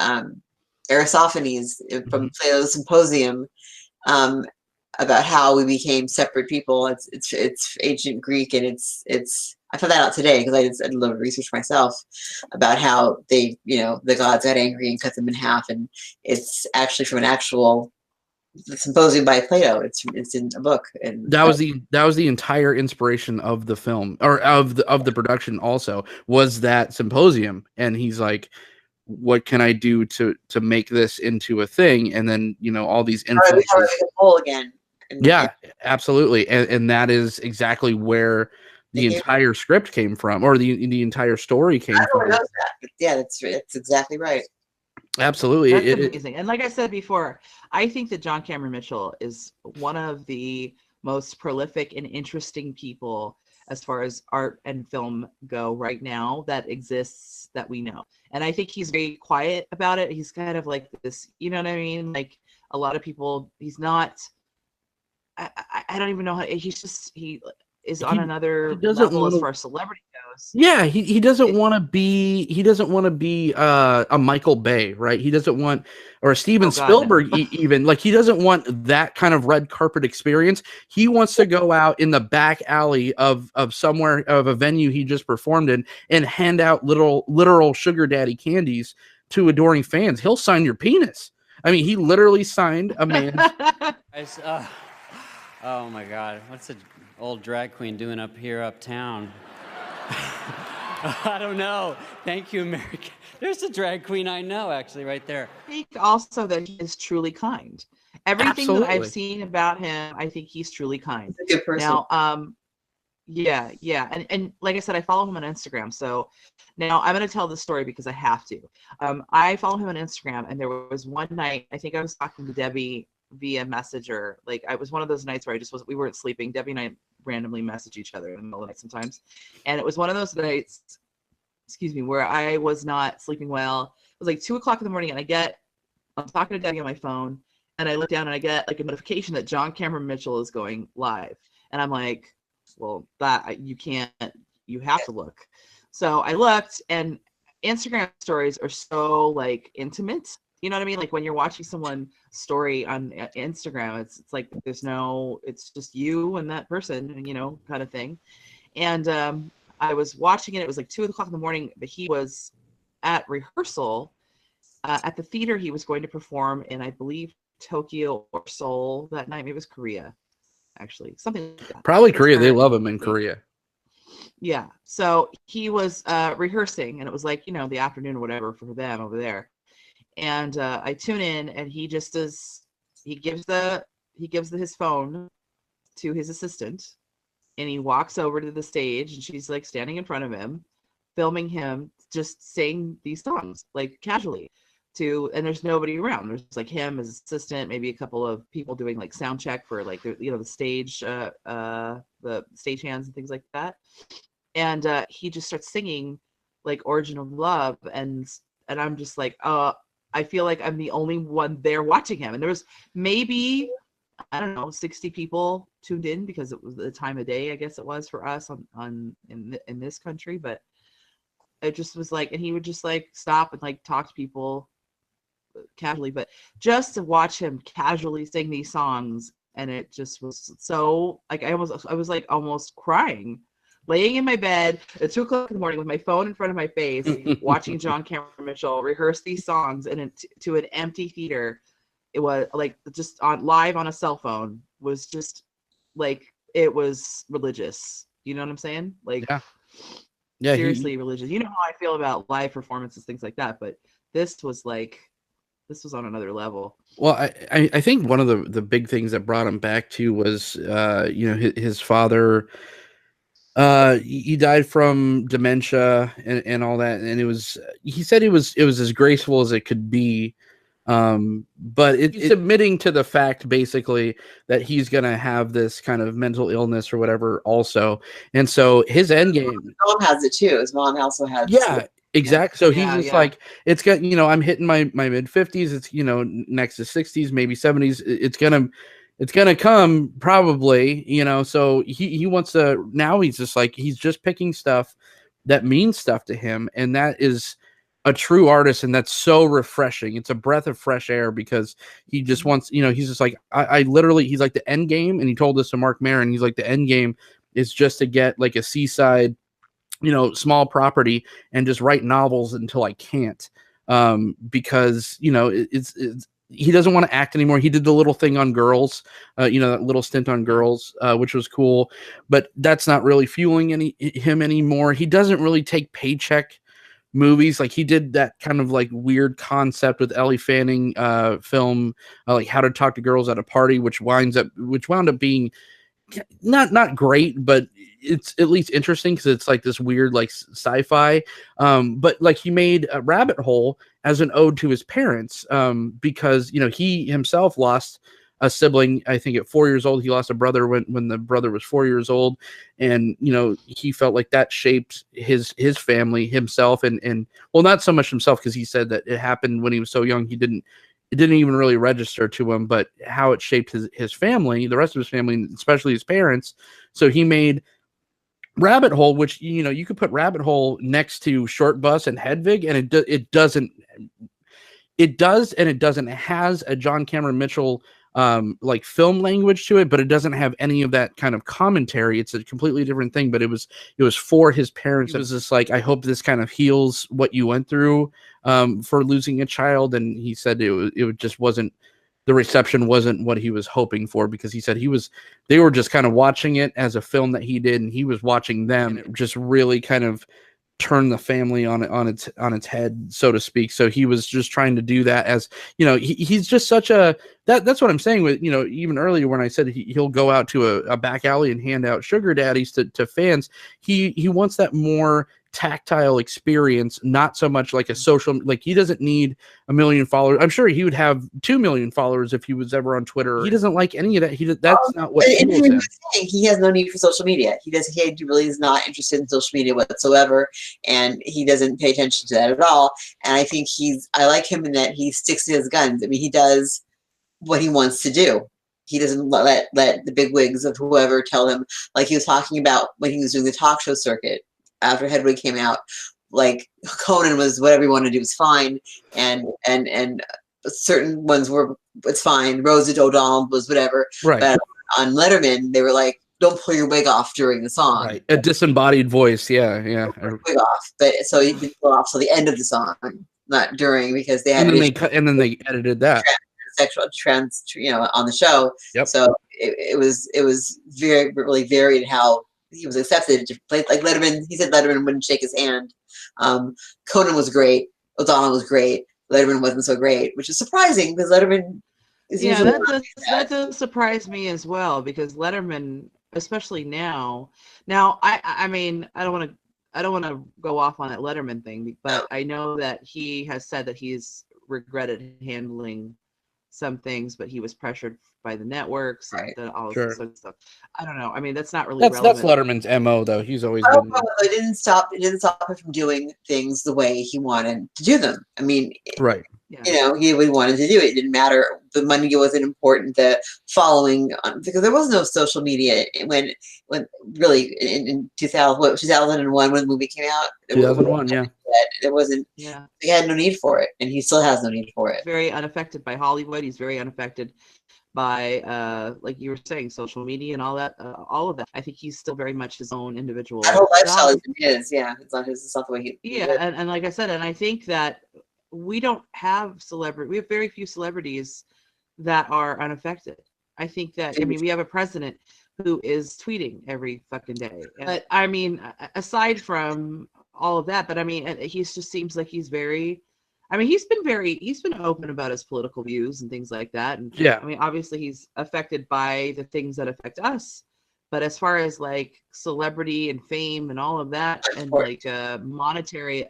Aristophanes from Plato's Symposium about how we became separate people. It's ancient Greek, and it's I found that out today because I did a little research myself about how they the gods got angry and cut them in half, and it's actually from an actual symposium by Plato. It's in a book, and that was the entire inspiration of the film, or of the production. Also, was that symposium, and he's like, what can I do to make this into a thing? And then all these influences. Whole again. Absolutely, and that is exactly where the entire script came from, or the entire story came from. Knows that. Yeah, that's exactly right. Absolutely, that's amazing. And like I said before, I think that John Cameron Mitchell is one of the most prolific and interesting people as far as art and film go right now that exists that we know. And I think he's very quiet about it. He's kind of like this, you know what I mean? Like a lot of people, he's not, I don't even know how, he is on another level as far as celebrity Yeah, he doesn't want to be a Michael Bay, right? He doesn't want, or a Steven Spielberg even, like he doesn't want that kind of red carpet experience. He wants to go out in the back alley of somewhere, of a venue he just performed in, and hand out literal sugar daddy candies to adoring fans. He'll sign your penis. I mean, he literally signed a man's. Oh my God, what's an old drag queen doing up here uptown? I don't know. Thank you, America. There's a drag queen I know, actually, right there. I think also that he is truly kind. Everything that I've seen about him, I think he's truly kind. He's a good person. Now, yeah. And like I said, I follow him on Instagram. So now I'm going to tell the story because I have to. I follow him on Instagram, and there was one night, I think I was talking to Debbie via Messenger. Like, I was one of those nights where we weren't sleeping. Debbie and I randomly message each other in the middle of the night sometimes. And it was one of those nights, where I was not sleeping well. It was like 2:00 in the morning, and I'm talking to Debbie on my phone, and I look down and I get like a notification that John Cameron Mitchell is going live. And I'm like, well, you have to look. So I looked, and Instagram stories are so like intimate. You know what I mean? Like when you're watching someone's story on Instagram, it's like it's just you and that person, kind of thing. And I was watching it. It was like 2:00 in the morning, but he was at rehearsal at the theater he was going to perform in, I believe, Tokyo or Seoul that night. Maybe it was Korea, actually, something like that. Probably Korea. They love him in Korea. Yeah. So he was rehearsing, and it was like, the afternoon or whatever for them over there. And I tune in, and he just he gives his phone to his assistant, and he walks over to the stage, and she's like standing in front of him, filming him just saying these songs like casually and there's nobody around. There's like him, his assistant, maybe a couple of people doing like sound check for like the stage, the stagehands and things like that. And he just starts singing like Origin of Love, and I'm just like, I feel like I'm the only one there watching him. And there was maybe, I don't know, 60 people tuned in because it was the time of day, I guess it was for us in this country. But it just was like, and he would just like stop and like talk to people casually, but just to watch him casually sing these songs, and it just was so like I was like almost crying, laying in my bed at 2:00 in the morning with my phone in front of my face, watching John Cameron Mitchell rehearse these songs to an empty theater. It was like just live on a cell phone, was just like, it was religious. You know what I'm saying? Like, yeah, seriously religious. You know how I feel about live performances, things like that, but this was on another level. Well, I think one of the big things that brought him back to was his father. He died from dementia and all that, and he said it was as graceful as it could be, but it's admitting to the fact basically that he's gonna have this kind of mental illness or whatever also. And so his end game, his mom has it too. His mom also has exactly. So he's just like, it's got, I'm hitting my mid 50s, it's next to 60s, maybe 70s, it's gonna come probably, so he wants to, now he's just like, he's just picking stuff that means stuff to him, and that is a true artist, and that's so refreshing. It's a breath of fresh air, because he just wants, he's just like, I literally, he's like, the end game, and he told this to Mark Maron, he's like, the end game is just to get like a seaside, small property and just write novels until I can't, because it's he doesn't want to act anymore. He did the little thing on Girls, that little stint on Girls, which was cool, but that's not really fueling him anymore. He doesn't really take paycheck movies. Like, he did that kind of like weird concept with Ellie Fanning film, like How to Talk to Girls at a Party, which wound up being not great, but it's at least interesting because it's like this weird like sci-fi, but like he made a Rabbit Hole as an ode to his parents, because he himself lost a sibling, I think at 4 years old. He lost a brother when the brother was 4 years old, and he felt like that shaped his family, himself, and well, not so much himself, because he said that it happened when he was so young, it didn't even really register to him, but how it shaped his family, the rest of his family, especially his parents. So he made Rabbit Hole, which you could put Rabbit Hole next to Short Bus and Hedwig, and it doesn't. It does and it doesn't. It has a John Cameron Mitchell like film language to it, but it doesn't have any of that kind of commentary. It's a completely different thing, but it was for his parents. It was just like, I hope this kind of heals what you went through for losing a child. And he said it just wasn't, the reception wasn't what he was hoping for, because he said they were just kind of watching it as a film that he did, and he was watching them, and it just really kind of turn the family on its head, so to speak. So he was just trying to do that, as he's just such a that's what I'm saying with even earlier when I said he'll go out to a back alley and hand out sugar daddies to fans. He wants that more tactile experience, not so much like a social, like he doesn't need 1 million followers. I'm sure he would have 2 million followers if he was ever on Twitter. He doesn't like any of that. That's not what he was saying. He has no need for social media. He really is not interested in social media whatsoever, and he doesn't pay attention to that at all. And I think I like him in that he sticks to his guns. I mean, he does what he wants to do. He doesn't let the big wigs of whoever tell him, like he was talking about when he was doing the talk show circuit after Hedwig came out, like Conan was whatever you want to do is fine, and certain ones were it's fine. Rosa O'Donnell was whatever. Right. But on Letterman, they were like, "Don't pull your wig off during the song." Right. A disembodied voice. Yeah. Wig off, but so you can pull off till the end of the song, not during, because they had and then they edited that sexual trans on the show. Yep. So it was very really varied how he was accepted in different places. Like Letterman, he said Letterman wouldn't shake his hand. Conan was great. O'Donnell was great. Letterman wasn't so great, which is surprising because Letterman is usually that does surprise me as well, because Letterman, especially now I mean I don't want to go off on that Letterman thing, but I know that he has said that he's regretted handling some things, but he was pressured by the networks and all this sort of stuff. I don't know. I mean, that's not really relevant. That's Letterman's MO, though. He's always been. It didn't stop him from doing things the way he wanted to do them. I mean, right. He wanted to do it. It didn't matter. The money wasn't important. The following, because there was no social media when really in 2001 when the movie came out. 2001, yeah. There wasn't. Yeah. He had no need for it, and he still has no need for it. Very unaffected by Hollywood. He's very unaffected by like you were saying, social media and all that, all of that. I think he's still very much his own individual. That whole lifestyle is his. Yeah, it's not his. It's not the way he. Yeah, and like I said, and I think that we don't have we have very few celebrities that are unaffected. I think that, I mean, we have a president who is tweeting every fucking day. But I mean, aside from all of that, but I mean, he just seems like he's very, I mean, he's been open about his political views and things like that. And yeah, I mean, obviously he's affected by the things that affect us. But as far as like celebrity and fame and all of that, and like monetary,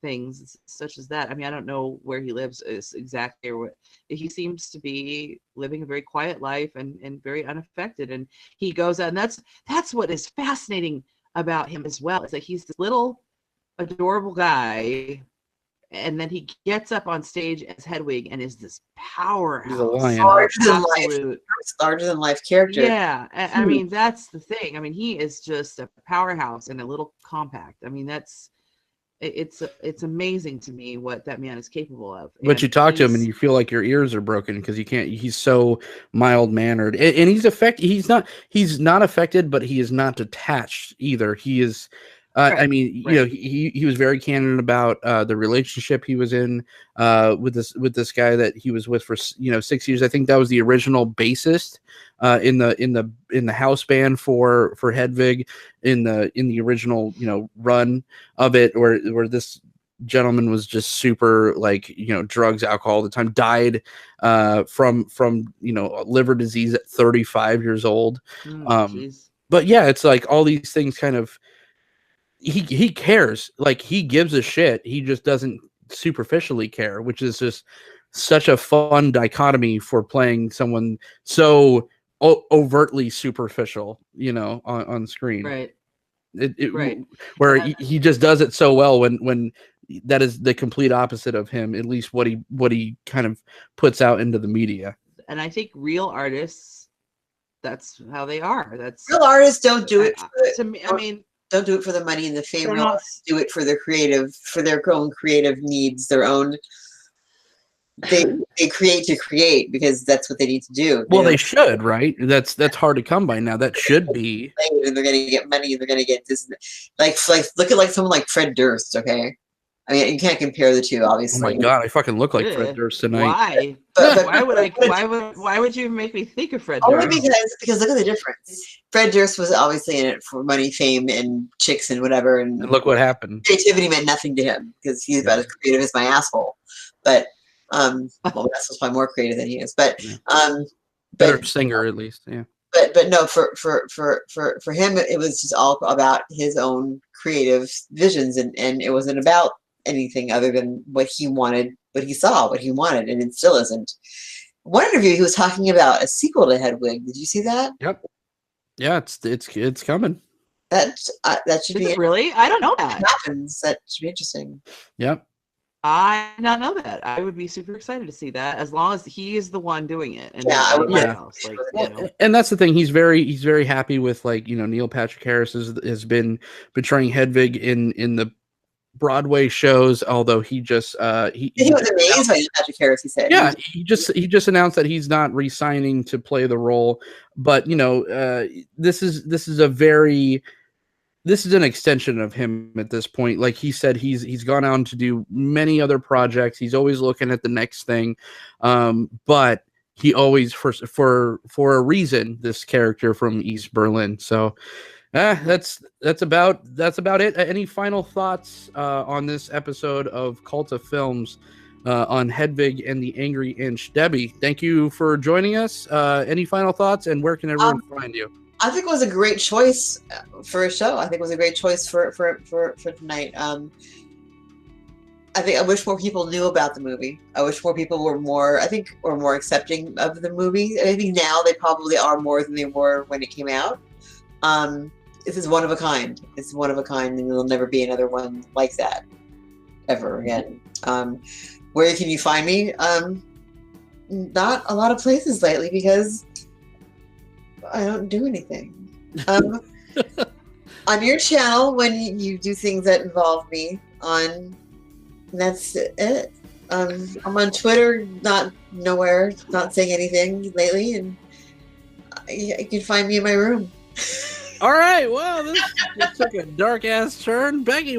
things such as that. I mean, I don't know where he lives is exactly, or what. He seems to be living a very quiet life and very unaffected. And he goes out, and that's what is fascinating about him as well. Is that he's this little adorable guy, and then he gets up on stage as Hedwig and is this powerhouse, he's a lion. Larger than life character. Yeah, I mean, that's the thing. I mean, he is just a powerhouse and a little compact. I mean, it's amazing to me what that man is capable of. But you talk to him and you feel like your ears are broken because he's so mild mannered, and he's not affected, but he is not detached either. He is, I mean, he was very candid about the relationship he was in with this guy that he was with for 6 years. I think that was the original bassist in the house band for Hedwig in the original run of it, where this gentleman was just super drugs, alcohol all the time, died from liver disease at 35 years old. But yeah, it's like all these things kind of, he cares, like he gives a shit. He just doesn't superficially care, which is just such a fun dichotomy for playing someone so overtly superficial, on screen. Right. Right. Where he just does it so well when that is the complete opposite of him, at least what he kind of puts out into the media. And I think real artists that's how they are. That's real artists don't do it. To me, I mean, don't do it for the money and the fame. they're Real not- artists do it for their own creative needs, their own. They create to create because that's what they need to do. Well, they don't- should, right? That's hard to come by now. That should be. and they're going to get money and they're going to get this. Like look at someone like Fred Durst. Okay, I mean you can't compare the two, Oh obviously. my god, I fucking look like Fred Ugh. Durst tonight. Why? But Why would you make me think of Fred only Durst? because look at the difference. Fred Durst was obviously in it for money, fame, and chicks and whatever. And And look what happened. creativity meant nothing to him because he's about as creative as my asshole. But well, that's probably more creative than he is. But Better singer, at least. Yeah. but no, for him, it was just all about his own creative visions, and it wasn't about anything other than what he wanted, what he saw, what he wanted, and it still isn't. One interview, he was talking about a sequel to Hedwig. Did you see that? Yep. Yeah, it's coming. That should Is be it really? I don't know that. happens. That should be interesting. Yep. I did not know that. I would be super excited to see that, as long as he is the one doing it. And Yeah, not I would anyone like- else. Like, Well, and that's the thing. He's very happy with, like, Neil Patrick Harris has been portraying Hedwig in the Broadway shows. Although he just He was amazed by Patrick Harris. He said, yeah, he just announced that he's not re-signing to play the role. But this is an extension of him at this point. Like he said, he's gone on to do many other projects. He's always looking at the next thing, but he always for a reason this character from East Berlin. So that's about it. Any final thoughts on this episode of Cult of Films on Hedwig and the Angry Inch? Debbie, thank you for joining us. Any final thoughts, and where can everyone find you? I think it was a great choice for a show. I think it was a great choice for tonight. I wish more people knew about the movie. I wish more people were more accepting of the movie. I think now they probably are more than they were when it came out. This is one of a kind. It's one of a kind, and there'll never be another one like that ever again. Where can you find me? Not a lot of places lately because I don't do anything. On your channel, when you do things that involve me, that's it. I'm on Twitter, nowhere, not saying anything lately, and you can find me in my room. All right. Well, this took a dark ass turn. Becky,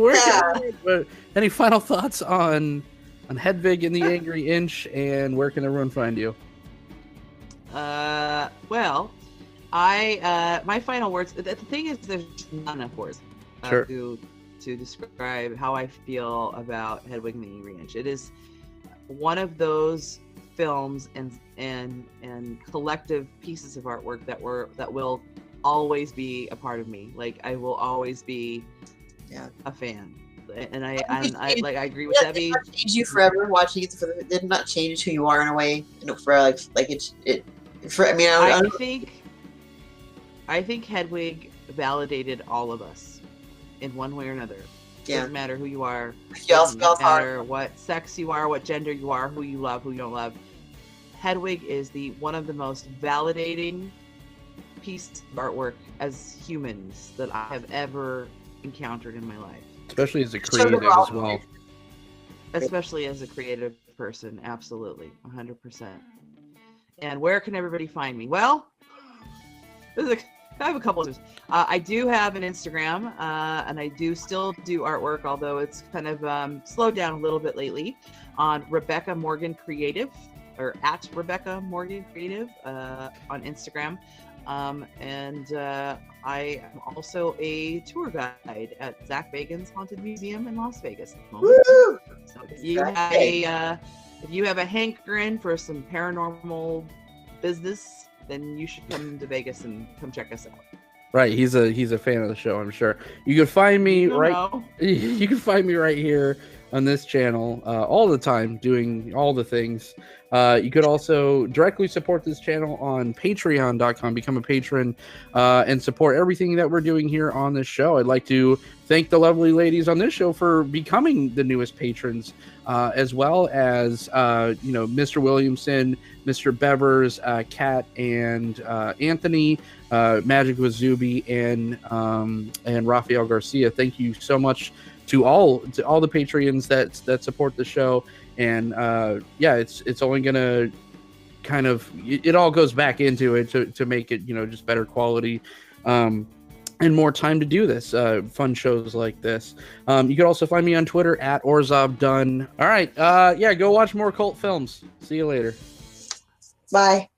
any final thoughts on Hedwig and the Angry Inch, and where can everyone find you? Well, my final words. The thing is, there's not enough words Sure. to describe how I feel about Hedwig and the Angry Inch. It is one of those films and collective pieces of artwork that will always be a part of me. Like, I will always be a fan. And I agree with Debbie. Did not change you forever watching it? Did not change who you are in a way. I think Hedwig validated all of us in one way or another. Doesn't matter who you are. Doesn't matter what sex you are, what gender you are, who you love, who you don't love. Hedwig is one of the most validating pieces of artwork as humans that I have ever encountered in my life. Especially as a creative as well. Especially as a creative person, absolutely, 100%. And where can everybody find me? Well, I have a couple of. I do have an Instagram, and I do still do artwork, although it's kind of slowed down a little bit lately. On Rebecca Morgan Creative, or at Rebecca Morgan Creative on Instagram. And I am also a tour guide at Zach Bagan's Haunted Museum in Las Vegas at the moment. So if you have a hankering for some paranormal business, then you should come to Vegas and come check us out. Right, he's a fan of the show, I'm sure. You can find me You can find me right here on this channel all the time, doing all the things. You could also directly support this channel on patreon.com, become a patron, and support everything that we're doing here on this show. I'd like to thank the lovely ladies on this show for becoming the newest patrons, as well as, Mr. Williamson, Mr. Bevers, Kat, and Anthony, Magic with Zuby, and Rafael Garcia. Thank you so much to all the Patreons that support the show. And it's only gonna kind of, it all goes back into it to make it, just better quality, and more time to do this fun shows like this. You can also find me on Twitter at OrzovDunn. All right, go watch more cult films. See you later. Bye.